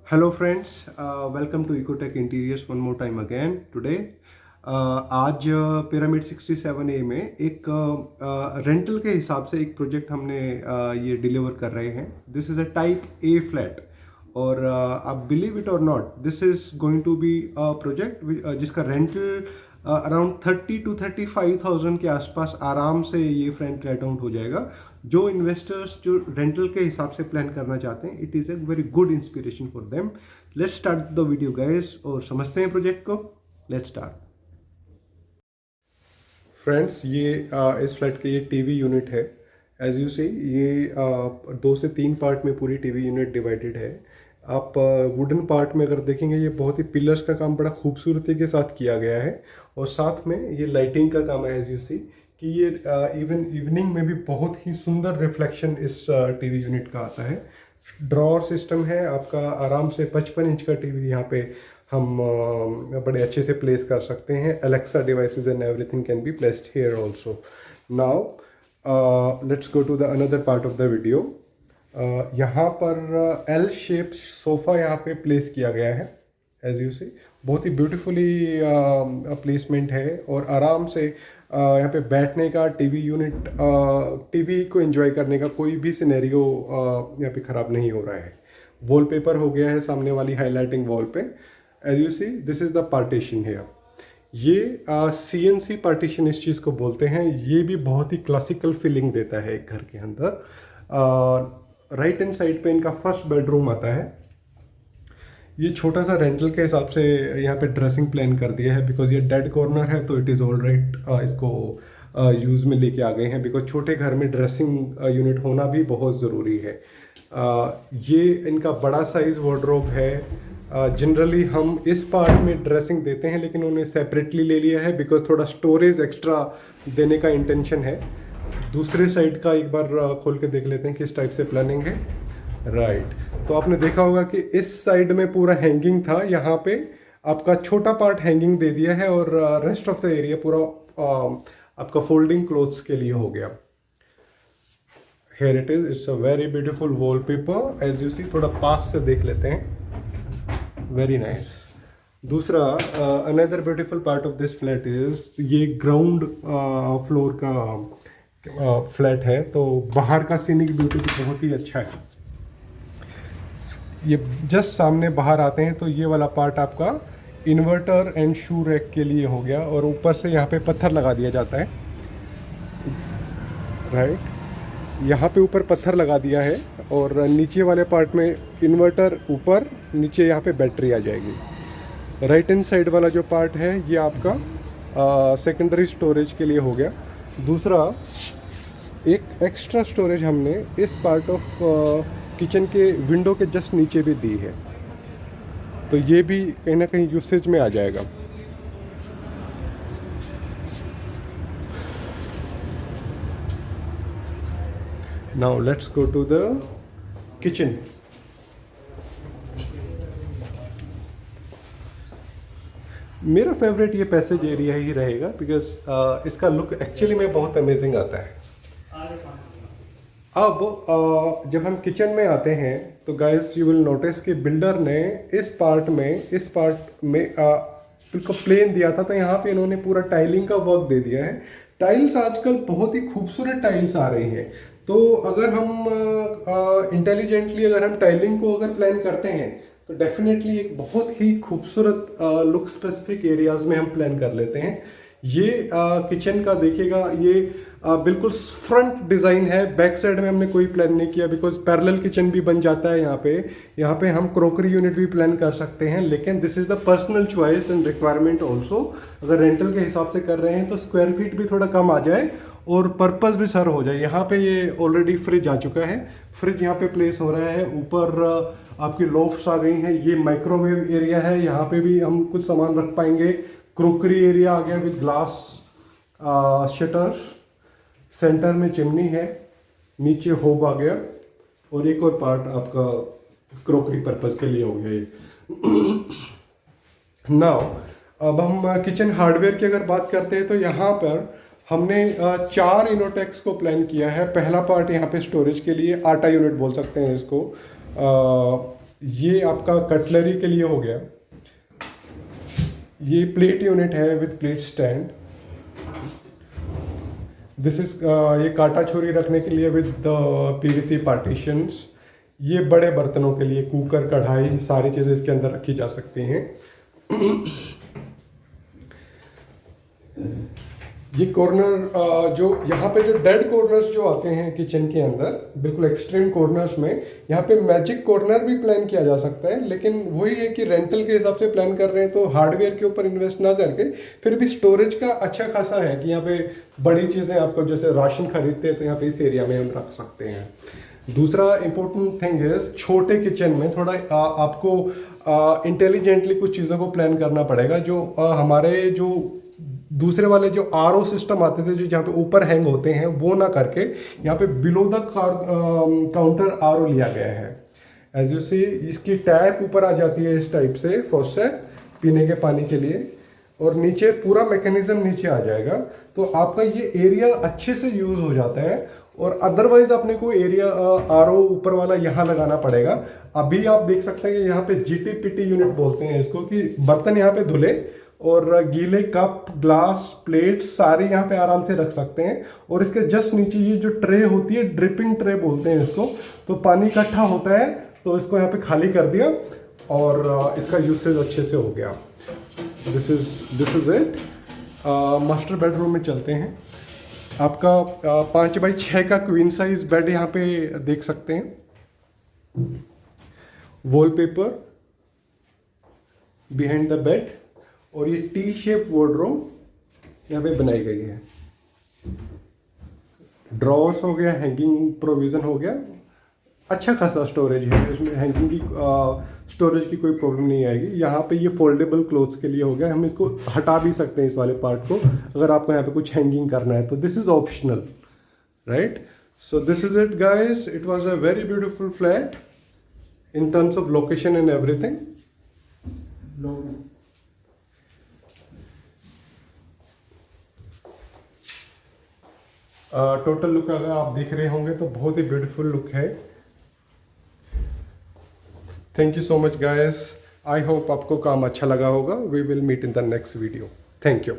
Hello friends, welcome to Ecotech interiors one more time again today. आज pyramid 67A में एक rental के हिसाब से एक प्रोजेक्ट हमने ये डिलीवर कर रहे हैं। This is a type A flat और आप बिलीव इट और नॉट, this is going to be a project जिसका रेंटल अराउंड 30,000 to 35,000 के आसपास आराम से ये फ्रंट रेट आउट हो जाएगा। जो इन्वेस्टर्स जो रेंटल के हिसाब से प्लान करना चाहते हैं, it is a very good inspiration for them. Let's start the video guys और समझते हैं प्रोजेक्ट को। Let's start friends. ये इस फ्लैट के ये टीवी यूनिट है। एज यू सी ये 2 से 3 पार्ट में पूरी टीवी यूनिट डिवाइडेड है। आप वुडन पार्ट में अगर देखेंगे, ये बहुत ही पिलर्स का काम बड़ा खूबसूरती के साथ किया गया है और साथ में ये लाइटिंग का काम है। एज यू सी कि ये इवनिंग में भी बहुत ही सुंदर रिफ्लेक्शन इस टीवी यूनिट का आता है। ड्रॉअर सिस्टम है आपका, आराम से 55 इंच का टीवी यहाँ पे हम बड़े अच्छे से प्लेस कर सकते हैं। Alexa devices and everything can be placed here also. Now let's go to the another part of the video. यहाँ पर एल शेप सोफ़ा यहाँ पे प्लेस किया गया है। एज यू सी बहुत ही ब्यूटीफुली प्लेसमेंट है और आराम से यहाँ पे बैठने का, टीवी यूनिट, टीवी को एंजॉय करने का कोई भी सिनेरियो यहाँ पे ख़राब नहीं हो रहा है। वॉलपेपर हो गया है सामने वाली हाईलाइटिंग वॉल पे। As you see this is the partition है। ये CNC पार्टीशन इस चीज़ को बोलते हैं। ये भी बहुत ही क्लासिकल फीलिंग देता है एक घर के अंदर। राइट हैंड साइड पे इनका फर्स्ट बेडरूम आता है। ये छोटा सा रेंटल के हिसाब से यहाँ पे ड्रेसिंग प्लान कर दिया है, बिकॉज ये डेड कॉर्नर है तो इट इज़ ऑल राइट। इसको यूज़ में लेके आ गए हैं, बिकॉज छोटे घर में ड्रेसिंग यूनिट होना भी बहुत ज़रूरी है। ये इनका बड़ा साइज़ वार्डरोब है। जनरली हम इस पार्ट में ड्रेसिंग देते हैं, लेकिन उन्हें सेपरेटली ले लिया है बिकॉज थोड़ा स्टोरेज एक्स्ट्रा देने का इंटेंशन है। दूसरे साइड का एक बार खोल के देख लेते हैं किस टाइप से प्लानिंग है। राइट तो आपने देखा होगा कि इस साइड में पूरा हैंगिंग था, यहाँ पे आपका छोटा पार्ट हैंगिंग दे दिया है और रेस्ट ऑफ द एरिया पूरा आपका फोल्डिंग क्लोथ्स के लिए हो गया। Here it is, it's a very beautiful wallpaper. As you see थोड़ा पास से देख लेते हैं। Very nice. दूसरा another beautiful part of this flat is ये ग्राउंड फ्लोर का फ्लैट है, तो बाहर का सीनिक ब्यूटी भी बहुत ही अच्छा है। ये जस्ट सामने बाहर आते हैं तो ये वाला पार्ट आपका इन्वर्टर एंड शू रैक के लिए हो गया और ऊपर से यहाँ पे पत्थर लगा दिया जाता है। राइट यहाँ पे ऊपर पत्थर लगा दिया है और नीचे वाले पार्ट में इन्वर्टर ऊपर, नीचे यहाँ पे बैटरी आ जाएगी। राइट हैंड साइड वाला जो पार्ट है ये आपका सेकेंडरी स्टोरेज के लिए हो गया। दूसरा एक एक्स्ट्रा स्टोरेज हमने इस पार्ट ऑफ किचन के विंडो के जस्ट नीचे भी दी है, तो ये भी कहीं ना कहीं यूसेज में आ जाएगा। Now let's go to the kitchen. मेरा फेवरेट ये पैसेज एरिया ही रहेगा, बिकॉज इसका लुक एक्चुअली में बहुत अमेजिंग आता है। अब जब हम किचन में आते हैं तो गाइस यू विल नोटिस कि बिल्डर ने इस पार्ट में बिल्कुल प्लेन दिया था, तो यहाँ पे इन्होंने पूरा टाइलिंग का वर्क दे दिया है। टाइल्स आजकल बहुत ही खूबसूरत टाइल्स आ रही हैं, तो अगर हम इंटेलिजेंटली अगर हम टाइलिंग को अगर प्लान करते हैं तो डेफिनेटली एक बहुत ही खूबसूरत लुक स्पेसिफिक एरियाज में हम प्लान कर लेते हैं। ये किचन का देखिएगा, ये बिल्कुल फ्रंट डिज़ाइन है। बैक साइड में हमने कोई प्लान नहीं किया, बिकॉज पैरेलल किचन भी बन जाता है यहाँ पे हम क्रोकरी यूनिट भी प्लान कर सकते हैं, लेकिन this is the personal choice and requirement also. अगर रेंटल के हिसाब से कर रहे हैं तो स्क्वायर फीट भी थोड़ा कम आ जाए और पर्पस भी सर्व हो जाए। यहाँ पे ये ऑलरेडी फ्रिज आ चुका है, फ्रिज यहाँ पे प्लेस हो रहा है। ऊपर आपकी लोफ्ट्स आ गई हैं। ये माइक्रोवेव एरिया है, यहाँ पे भी हम कुछ सामान रख पाएंगे। क्रोकरी एरिया आ गया विद ग्लास शटर्स। सेंटर में चिमनी है, नीचे होब आ गया और एक और पार्ट आपका क्रोकरी पर्पस के लिए हो गया ये। नाउ अब हम किचन हार्डवेयर की अगर बात करते हैं तो यहाँ पर हमने 4 इनोटेक्स को प्लान किया है। पहला पार्ट यहाँ पे स्टोरेज के लिए, आटा यूनिट बोल सकते हैं इसको। ये आपका कटलरी के लिए हो गया। ये प्लेट यूनिट है with plate stand. This is ये काटा छुरी रखने के लिए विद द पीवीसी पार्टीशंस। ये बड़े बर्तनों के लिए कुकर, कढ़ाई, सारी चीज़ें इसके अंदर रखी जा सकती हैं। ये कॉर्नर जो यहाँ पे जो डेड कॉर्नर्स जो आते हैं किचन के अंदर, बिल्कुल एक्सट्रीम कॉर्नर्स में, यहाँ पे मैजिक कॉर्नर भी प्लान किया जा सकता है। लेकिन वही है कि रेंटल के हिसाब से प्लान कर रहे हैं तो हार्डवेयर के ऊपर इन्वेस्ट ना करके फिर भी स्टोरेज का अच्छा खासा है कि यहाँ पे बड़ी चीज़ें आपको जैसे राशन खरीदते हैं तो यहाँ पे इस एरिया में हम रख सकते हैं। दूसरा इम्पोर्टेंट थिंग है, छोटे किचन में थोड़ा आपको इंटेलिजेंटली कुछ चीज़ों को प्लान करना पड़ेगा। जो हमारे जो दूसरे वाले जो आरओ सिस्टम आते थे जो जहाँ पे ऊपर हैंग होते हैं, वो ना करके यहाँ पे बिलो द काउंटर आरओ लिया गया है। एज यू सी, इसकी टैप ऊपर आ जाती है इस टाइप से, फॉसेट पीने के पानी के लिए, और नीचे पूरा मैकेनिज्म नीचे आ जाएगा। तो आपका ये एरिया अच्छे से यूज़ हो जाता है। और अदरवाइज अपने को एरिया आरओ ऊपर वाला यहाँ लगाना पड़ेगा। अभी आप देख सकते हैं कि यहाँ पे जीटीपीटी यूनिट बोलते हैं इसको, कि बर्तन यहाँ पे धुले और गीले कप, ग्लास, प्लेट्स सारे यहाँ पे आराम से रख सकते हैं। और इसके जस्ट नीचे ये जो ट्रे होती है, ड्रिपिंग ट्रे बोलते हैं इसको, तो पानी इकट्ठा होता है तो इसको यहाँ पे खाली कर दिया और इसका यूसेज अच्छे से हो गया। This is it. Master bedroom में चलते हैं। आपका 5x6 का क्वीन साइज बेड यहाँ पे देख सकते हैं। वॉलपेपर बिहाइंड द बेड, और ये टी शेप वार्डरोब यहाँ पे बनाई गई है। ड्रॉर्स हो गया, हैंगिंग प्रोविज़न हो गया, अच्छा खासा स्टोरेज है इसमें। हैंगिंग की स्टोरेज की कोई प्रॉब्लम नहीं आएगी। यहाँ पे ये फोल्डेबल क्लोथ्स के लिए हो गया, हम इसको हटा भी सकते हैं इस वाले पार्ट को अगर आपको यहाँ पे कुछ हैंगिंग करना है तो। This is optional, right? So this is it guys. It was a very beautiful flat in terms of location and everything. Total look अगर आप देख रहे होंगे तो बहुत ही ब्यूटीफुल लुक है। Thank you so much guys. I hope आपको काम अच्छा लगा होगा। We will meet in the next video. Thank you.